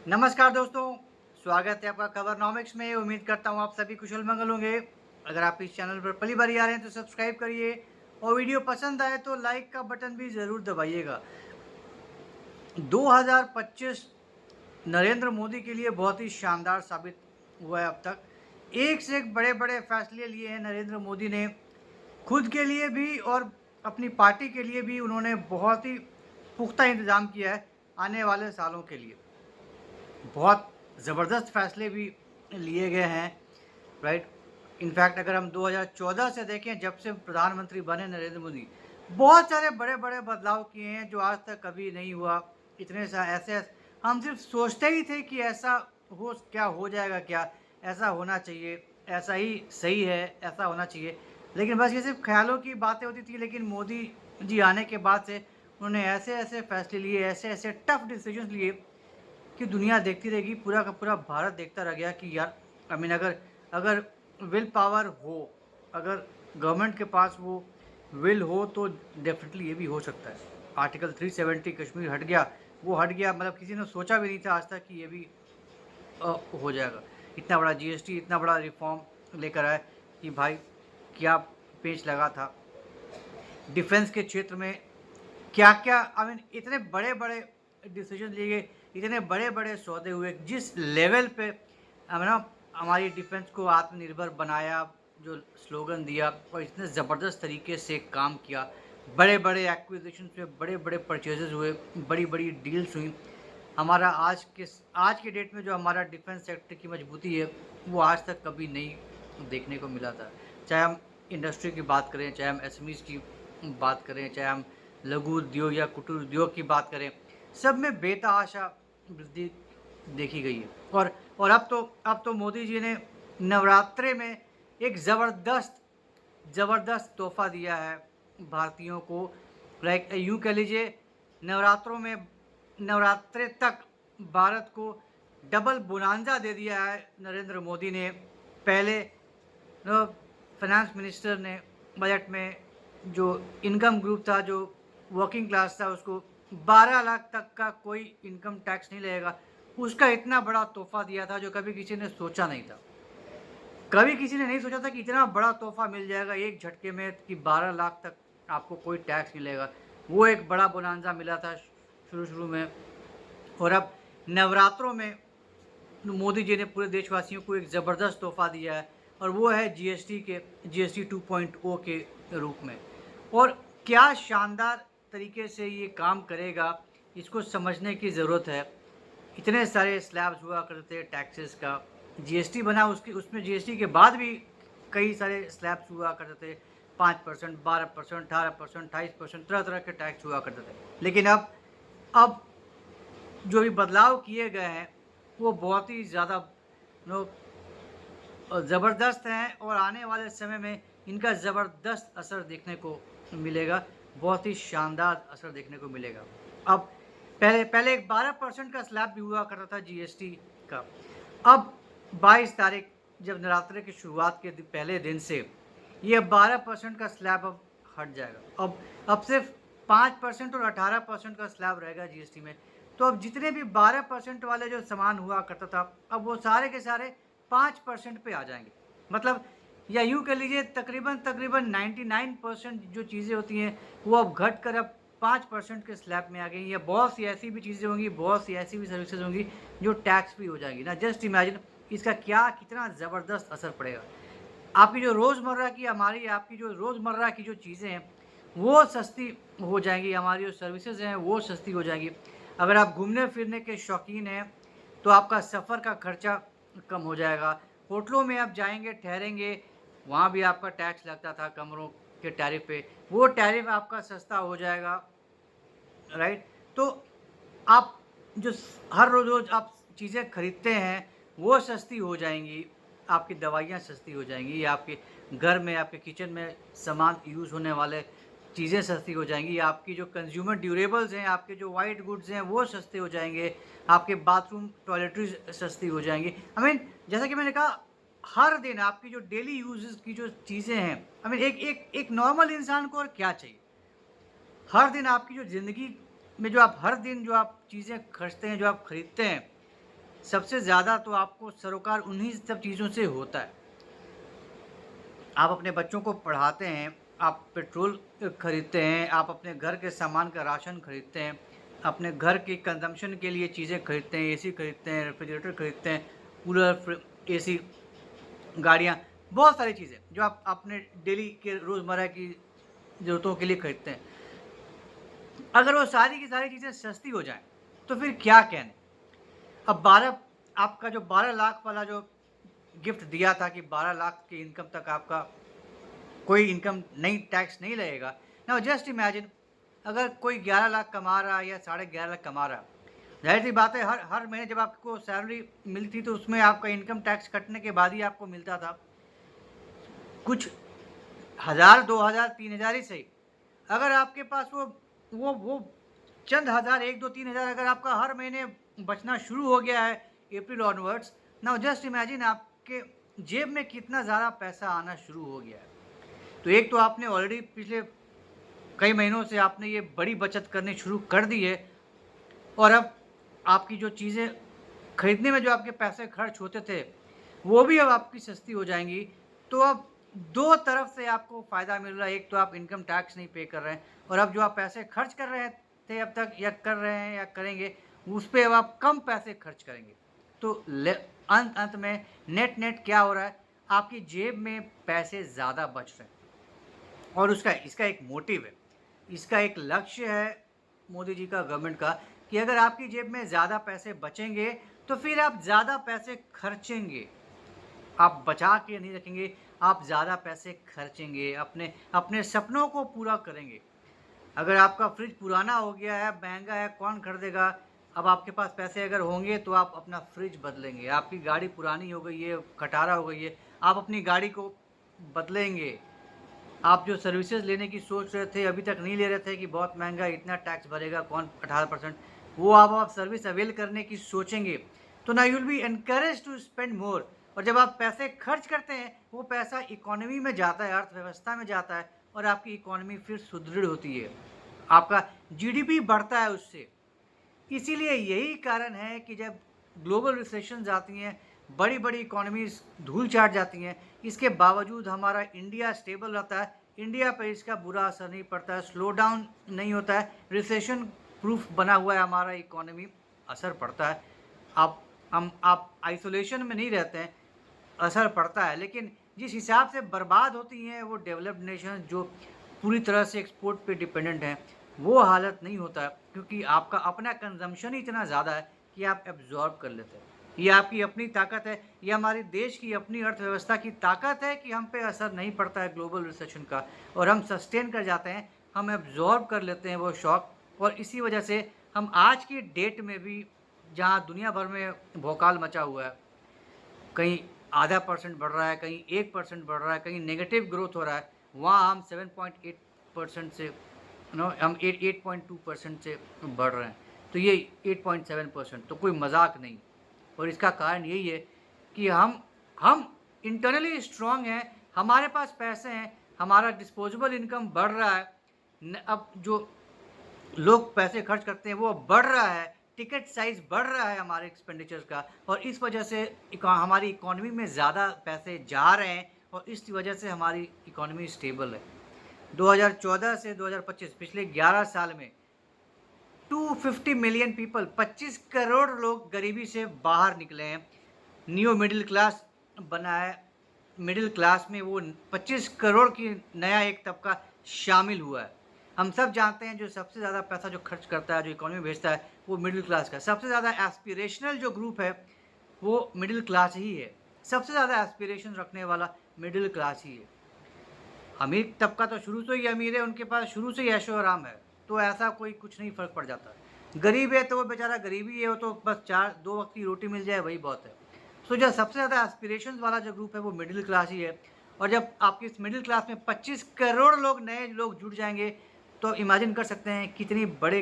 नमस्कार दोस्तों, स्वागत है आपका खबरनॉमिक्स में। उम्मीद करता हूँ आप सभी कुशल मंगल होंगे। अगर आप इस चैनल पर पहली बार आ रहे हैं तो सब्सक्राइब करिए और वीडियो पसंद आए तो लाइक का बटन भी ज़रूर दबाइएगा। 2025 नरेंद्र मोदी के लिए बहुत ही शानदार साबित हुआ है अब तक। एक से एक बड़े-बड़े फैसले लिए हैं नरेंद्र मोदी ने, खुद के लिए भी और अपनी पार्टी के लिए भी। उन्होंने बहुत ही पुख्ता इंतज़ाम किया है आने वाले सालों के लिए। बहुत ज़बरदस्त फैसले भी लिए गए हैं, राइट। इनफैक्ट अगर हम 2014 से देखें, जब से प्रधानमंत्री बने नरेंद्र मोदी, बहुत सारे बड़े-बड़े बदलाव किए हैं जो आज तक कभी नहीं हुआ। इतने सा ऐसे हम सिर्फ सोचते ही थे कि ऐसा हो जाएगा क्या? ऐसा होना चाहिए, ऐसा ही सही है, ऐसा होना चाहिए। लेकिन बस ये सिर्फ ख़्यालों की बातें होती थी। लेकिन मोदी जी आने के बाद से उन्होंने ऐसे-ऐसे फैसले लिए, ऐसे-ऐसे टफ़ डिसीज़न्स लिए कि दुनिया देखती रहेगी, पूरा का पूरा भारत देखता रह गया कि यार, आई मीन, अगर अगर विल पावर हो, अगर गवर्नमेंट के पास वो विल हो तो डेफिनेटली ये भी हो सकता है। आर्टिकल 370 कश्मीर हट गया, वो हट गया, मतलब किसी ने सोचा भी नहीं था आज तक कि ये भी हो जाएगा। इतना बड़ा जीएसटी, इतना बड़ा रिफॉर्म लेकर आए कि भाई क्या पेच लगा था। डिफेंस के क्षेत्र में क्या-क्या, आई मीन, इतने बड़े-बड़े डिसीजन लिए गए, इतने बड़े-बड़े सौदे हुए, जिस लेवल पे ना हमारी डिफेंस को आत्मनिर्भर बनाया, जो स्लोगन दिया और इतने ज़बरदस्त तरीके से काम किया। बड़े-बड़े एक्विजिशंस हुए, बड़े-बड़े परचेज़ेज़ हुए, बड़ी-बड़ी डील्स हुई। हमारा आज के डेट में जो हमारा डिफेंस सेक्टर की मजबूती है, वो आज तक कभी नहीं देखने को मिला था। चाहे हम इंडस्ट्री की बात करें, चाहे हम एसएमईज़ की बात करें, चाहे हम लघु उद्योग या कुटीर उद्योग की बात करें, सब में बेतहाशा वृद्धि देखी गई है। और अब तो मोदी जी ने नवरात्रे में एक ज़बरदस्त तोहफ़ा दिया है भारतीयों को। लाइक यूँ कह लीजिए, नवरात्रों में नवरात्रे तक भारत को डबल बोनांज़ा दे दिया है नरेंद्र मोदी ने। पहले फाइनेंस मिनिस्टर ने बजट में जो इनकम ग्रुप था, जो वर्किंग क्लास था, उसको 12 लाख तक का कोई इनकम टैक्स नहीं लगेगा। उसका इतना बड़ा तोहफ़ा दिया था जो कभी किसी ने सोचा नहीं था। कभी किसी ने नहीं सोचा था कि इतना बड़ा तोहफ़ा मिल जाएगा एक झटके में, कि 12 लाख तक आपको कोई टैक्स नहीं लगेगा। वो एक बड़ा बोनांज़ा मिला था शुरू-शुरू में। और अब नवरात्रों में मोदी जी ने पूरे देशवासियों को एक ज़बरदस्त तोहफ़ा दिया है, और वो है जीएसटी 2.0 के रूप में। और क्या शानदार तरीके से ये काम करेगा, इसको समझने की ज़रूरत है। इतने सारे स्लैब्स हुआ करते थे टैक्सेस का, जीएसटी बना, उसकी उसमें जीएसटी के बाद भी कई सारे स्लैब्स हुआ करते थे। 5%, 12%, 18%, 28%, तरह-तरह के टैक्स हुआ करते थे। लेकिन अब जो भी बदलाव किए गए हैं, वो बहुत ही ज़्यादा नो ज़बरदस्त हैं, और आने वाले समय में इनका ज़बरदस्त असर देखने को मिलेगा, बहुत ही शानदार असर देखने को मिलेगा। अब पहले पहले एक 12% का स्लैब भी हुआ करता था जीएसटी का। अब 22 तारीख, जब नवरात्रि की शुरुआत के पहले दिन से ये 12% का स्लैब अब हट जाएगा। अब सिर्फ 5% और 18% का स्लैब रहेगा जीएसटी में। तो अब जितने भी 12% वाले जो सामान हुआ करता था, अब वो सारे के सारे 5% पे आ जाएँगे। मतलब, या यूँ कह लीजिए, तकरीबन 99% जो चीज़ें होती हैं, वो अब घट कर अब 5% के स्लैब में आ गई हैं। या बहुत सी ऐसी भी चीज़ें होंगी, बहुत सी ऐसी भी सर्विसेज़ होंगी जो टैक्स फ्री हो जाएँगी ना। जस्ट इमेजिन इसका कितना ज़बरदस्त असर पड़ेगा। आपकी जो रोज़मर्रा की हमारी आपकी जो रोज़मर्रा की जो चीज़ें हैं, वो सस्ती हो जाएँगी, हमारी जो सर्विसेज़ हैं, वो सस्ती हो जाएँगी। अगर आप घूमने-फिरने के शौकीन हैं, तो आपका सफ़र का खर्चा कम हो जाएगा। होटलों में आप जाएँगे, ठहरेंगे, वहाँ भी आपका टैक्स लगता था कमरों के टैरिफ पे, वो टैरिफ आपका सस्ता हो जाएगा, राइट? तो आप जो हर रोज़ आप चीज़ें खरीदते हैं, वो सस्ती हो जाएँगी, आपकी दवाइयाँ सस्ती हो जाएँगी, या आपके घर में, आपके किचन में सामान यूज़ होने वाले चीज़ें सस्ती हो जाएँगी, आपकी जो कंज़्यूमर ड्यूरेबल्स हैं, आपके जो व्हाइट गुड्स हैं, वो सस्ते हो जाएँगे, आपके बाथरूम टॉयलेटरीज़ सस्ती हो जाएँगी। आई मीन, जैसा कि मैंने कहा, हर दिन आपकी जो डेली यूज़ेज़ की जो चीज़ें हैं, आई मीन, एक नॉर्मल इंसान को और क्या चाहिए? हर दिन आपकी जो ज़िंदगी में, जो आप हर दिन जो आप चीज़ें खर्चते हैं, जो आप खरीदते हैं, सबसे ज़्यादा तो आपको सरोकार उन्हीं सब चीज़ों से होता है। आप अपने बच्चों को पढ़ाते हैं, आप पेट्रोल खरीदते हैं, आप अपने घर के सामान का राशन खरीदते हैं, अपने घर की कंज़म्पशन के लिए चीज़ें खरीदते हैं, एसी खरीदते हैं, रेफ्रिजरेटर खरीदते हैं, कूलर, एसी, गाड़ियाँ, बहुत सारी चीज़ें जो आप अपने डेली के रोज़मर्रा की ज़रूरतों के लिए खरीदते हैं। अगर वो सारी की सारी चीज़ें सस्ती हो जाएँ, तो फिर क्या कहने? अब 12 आपका जो 12 लाख वाला जो गिफ्ट दिया था कि 12 लाख की इनकम तक आपका कोई इनकम नहीं, टैक्स नहीं लगेगा। नाउ जस्ट इमेजिन अगर कोई 11 लाख कमा रहा है या साढ़े 11 लाख कमा रहा है, ज़ाहिर-सी बात है हर हर महीने जब आपको सैलरी मिलती तो उसमें आपका इनकम टैक्स कटने के बाद ही आपको मिलता था। कुछ हज़ार, 2000, 3000 ही सही। अगर आपके पास वो चंद हज़ार 1, 2, 3000 अगर आपका हर महीने बचना शुरू हो गया है अप्रैल ऑनवर्ड्स, नाउ जस्ट इमेजिन आपके जेब में कितना ज़्यादा पैसा आना शुरू हो गया है। तो एक तो आपने ऑलरेडी पिछले कई महीनों से आपने ये बड़ी बचत करनी शुरू कर दी है और अब आपकी जो चीज़ें खरीदने में जो आपके पैसे खर्च होते थे, वो भी अब आपकी सस्ती हो जाएँगी। तो अब 2 तरफ से आपको फ़ायदा मिल रहा है। एक तो आप इनकम टैक्स नहीं पे कर रहे हैं और अब जो आप पैसे खर्च कर रहे थे अब तक या कर रहे हैं या करेंगे, उस पे अब आप कम पैसे खर्च करेंगे। तो अंत में नेट-नेट क्या हो रहा है, आपकी जेब में पैसे ज़्यादा बच रहे हैं। और इसका एक मोटिव है, इसका एक लक्ष्य है मोदी जी का, गवर्नमेंट का, कि अगर आपकी जेब में ज़्यादा पैसे बचेंगे, तो फिर आप ज़्यादा पैसे खर्चेंगे। आप बचा के नहीं रखेंगे, आप ज़्यादा पैसे खर्चेंगे, अपने अपने सपनों को पूरा करेंगे। अगर आपका फ्रिज पुराना हो गया है, महँगा है, कौन खरीदेगा? अब आपके पास पैसे अगर होंगे तो आप अपना फ्रिज बदलेंगे। आपकी गाड़ी पुरानी हो गई है, खटारा हो गई है, आप अपनी गाड़ी को बदलेंगे। आप जो सर्विसेज़ लेने की सोच रहे थे, अभी तक नहीं ले रहे थे कि बहुत महँगा है, इतना टैक्स भरेगा कौन 18%, वो अब आप सर्विस अवेल करने की सोचेंगे। तो now you will be encouraged to spend more, और जब आप पैसे खर्च करते हैं, वो पैसा इकोनॉमी में जाता है, अर्थव्यवस्था में जाता है और आपकी इकोनॉमी फिर सुदृढ़ होती है। आपका जीडीपी बढ़ता है उससे। इसीलिए यही कारण है कि जब ग्लोबल रिसेशंस आती हैं, बड़ी-बड़ी इकोनॉमीज़ धूल चाट जाती हैं, इसके बावजूद हमारा इंडिया स्टेबल रहता है, इंडिया पे इसका बुरा असर नहीं पड़ता है, स्लो डाउन नहीं होता है, रिसेशन प्रूफ बना हुआ है हमारा इकोनॉमी, असर पड़ता है। आप आइसोलेशन में नहीं रहते हैं, असर पड़ता है, लेकिन जिस हिसाब से बर्बाद होती हैं वो डेवलप्ड नेशन जो पूरी तरह से एक्सपोर्ट पे डिपेंडेंट हैं, वो हालत नहीं होता है, क्योंकि आपका अपना कंजम्पशन ही इतना ज़्यादा है कि आप एब्ज़ॉर्ब कर लेते हैं। ये आपकी अपनी ताकत है, ये हमारे देश की अपनी अर्थव्यवस्था की ताकत है कि हम पे असर नहीं पड़ता है ग्लोबल रिसेशन का और हम सस्टेन कर जाते हैं, हम एब्ज़ॉर्ब कर लेते हैं वो शॉक, और इसी वजह से हम आज की डेट में भी जहाँ दुनिया भर में भौकाल मचा हुआ है, कहीं आधा % बढ़ रहा है, कहीं 1% बढ़ रहा है, कहीं नेगेटिव ग्रोथ हो रहा है, वहाँ हम 7.8% से हम 8.2% से बढ़ रहे हैं। तो ये 8.7% तो कोई मज़ाक नहीं। और इसका कारण यही है कि हम इंटरनली स्ट्रॉन्ग हैं, हमारे पास पैसे हैं, हमारा डिस्पोजेबल इनकम बढ़ रहा है। अब जो लोग पैसे खर्च करते हैं वो बढ़ रहा है, टिकट साइज़ बढ़ रहा है हमारे एक्सपेंडिचर्स का, और इस वजह से हमारी इकोनॉमी में ज़्यादा पैसे जा रहे हैं और इस वजह से हमारी इकोनॉमी स्टेबल है। 2014 से 2025 पिछले 11 साल में 250 मिलियन पीपल, 25 करोड़ लोग गरीबी से बाहर निकले हैं। न्यू मिडिल क्लास बना है, मिडिल क्लास में वो 25 करोड़ की नया एक तबका शामिल हुआ है। हम सब जानते हैं जो सबसे ज़्यादा पैसा जो खर्च करता है, जो इकोनॉमी भेजता है, वो मिडिल क्लास का। सबसे ज़्यादा एस्पिरेशनल जो ग्रुप है, वो मिडिल क्लास ही है। सबसे ज़्यादा एस्पिरेशन रखने वाला मिडिल क्लास ही है। अमीर तबका तो शुरू से ही अमीर है, उनके पास शुरू से ही ऐशो-आराम है, तो ऐसा कोई कुछ नहीं फ़र्क पड़ जाता है। गरीब है तो वो बेचारा गरीब ही है, वो तो बस 2 वक़्त की रोटी मिल जाए वही बहुत है। सो जो सबसे ज़्यादा एस्पिरेशंस वाला जो ग्रुप है वो मिडिल क्लास ही है, और जब आपकी इस मिडिल क्लास में 25 करोड़ लोग नए लोग जुड़ जाएँगे, तो इमेजिन कर सकते हैं कितनी बड़े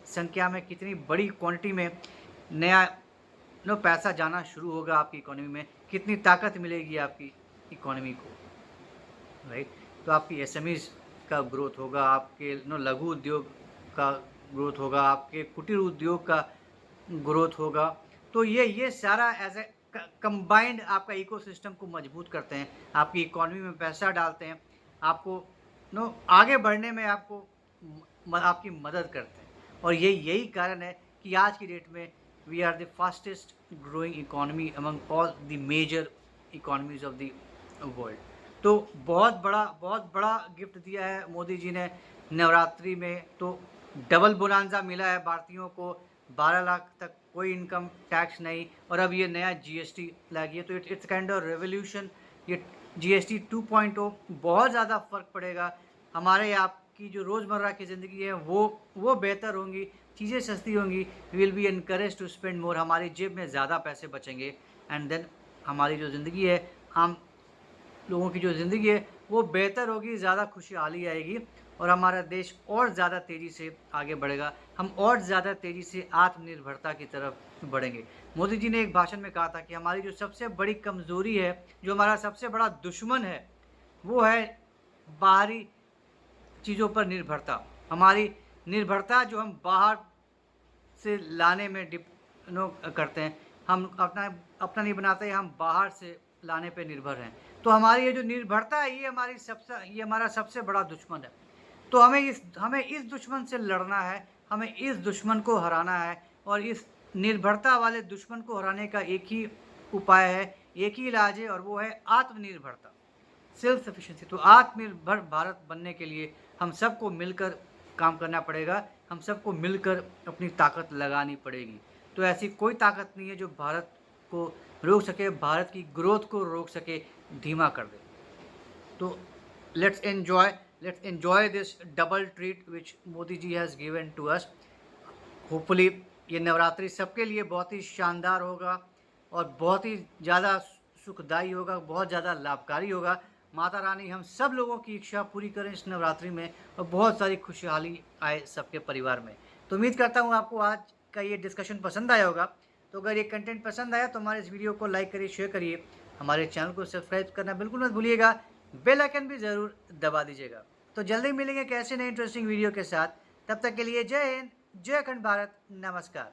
संख्या में, कितनी बड़ी क्वांटिटी में नया पैसा जाना शुरू होगा आपकी इकोनॉमी में, कितनी ताकत मिलेगी आपकी इकोनॉमी को, राइट? तो आपकी एसएमईज़ का ग्रोथ होगा, आपके लघु उद्योग का ग्रोथ होगा, आपके कुटीर उद्योग का ग्रोथ होगा, तो ये सारा एज ए कंबाइंड आपका इकोसिस्टम को मजबूत करते हैं, आपकी इकोनॉमी में पैसा डालते हैं, आपको आगे बढ़ने में आपको आपकी मदद करते हैं। और यही कारण है कि आज की डेट में we are the fastest growing economy among all the major economies of the world. तो बहुत बड़ा गिफ्ट दिया है मोदी जी ने नवरात्रि में। तो डबल बोनांजा मिला है भारतीयों को, 12 लाख तक कोई इनकम टैक्स नहीं, और अब ये नया जीएसटी लागी है। तो इट्स काइंड ऑफ रेवोल्यूशन। ये जीएसटी 2.0 बहुत ज़्यादा फ़र्क पड़ेगा। हमारे आपकी जो रोज़मर्रा की ज़िंदगी है वो बेहतर होंगी, चीज़ें सस्ती होंगी, will be encourage to spend more, हमारी जेब में ज़्यादा पैसे बचेंगे। एंड देन हमारी जो ज़िंदगी है, आम लोगों की जो ज़िंदगी है वो बेहतर होगी, ज़्यादा खुशहाली आएगी, और हमारा देश और ज़्यादा तेज़ी से आगे बढ़ेगा। हम और ज़्यादा तेज़ी से आत्मनिर्भरता की तरफ बढ़ेंगे। मोदी जी ने एक भाषण में कहा था कि हमारी जो सबसे बड़ी कमज़ोरी है, जो हमारा सबसे बड़ा दुश्मन है, वो है बाहरी चीज़ों पर निर्भरता। हमारी निर्भरता जो हम बाहर से लाने में करते हैं, हम अपना नहीं बनाते, हम बाहर से लाने पे निर्भर हैं। तो हमारी ये जो निर्भरता है, ये हमारा सबसे बड़ा दुश्मन है। तो हमें इस दुश्मन से लड़ना है, हमें इस दुश्मन को हराना है, और इस निर्भरता वाले दुश्मन को हराने का एक ही उपाय है, एक ही इलाज है, और वो है आत्मनिर्भरता, सेल्फ सफिशिएंसी। तो आत्मनिर्भर भारत बनने के लिए हम सबको मिलकर काम करना पड़ेगा, हम सबको मिलकर अपनी ताकत लगानी पड़ेगी। तो ऐसी कोई ताकत नहीं है जो भारत को रोक सके, भारत की ग्रोथ को रोक सके, धीमा कर दे। तो let's enjoy this double treat which Modi ji has given to us. Hopefully ये नवरात्रि सबके लिए बहुत ही शानदार होगा, और बहुत ही ज़्यादा सुखदायी होगा, बहुत ज़्यादा लाभकारी होगा। माता रानी हम सब लोगों की इच्छा पूरी करें इस नवरात्रि में, और बहुत सारी खुशहाली आए सबके परिवार में। तो उम्मीद करता हूँ आपको आज का ये डिस्कशन पसंद आया होगा। तो अगर ये कंटेंट पसंद आया तो हमारे इस वीडियो को लाइक करिए, शेयर करिए, हमारे चैनल को सब्सक्राइब करना बिल्कुल मत भूलिएगा, बेल आइकन भी ज़रूर दबा दीजिएगा। तो जल्दी मिलेंगे कैसे नए इंटरेस्टिंग वीडियो के साथ। तब तक के लिए जय हिंद, जय अखंड भारत, नमस्कार।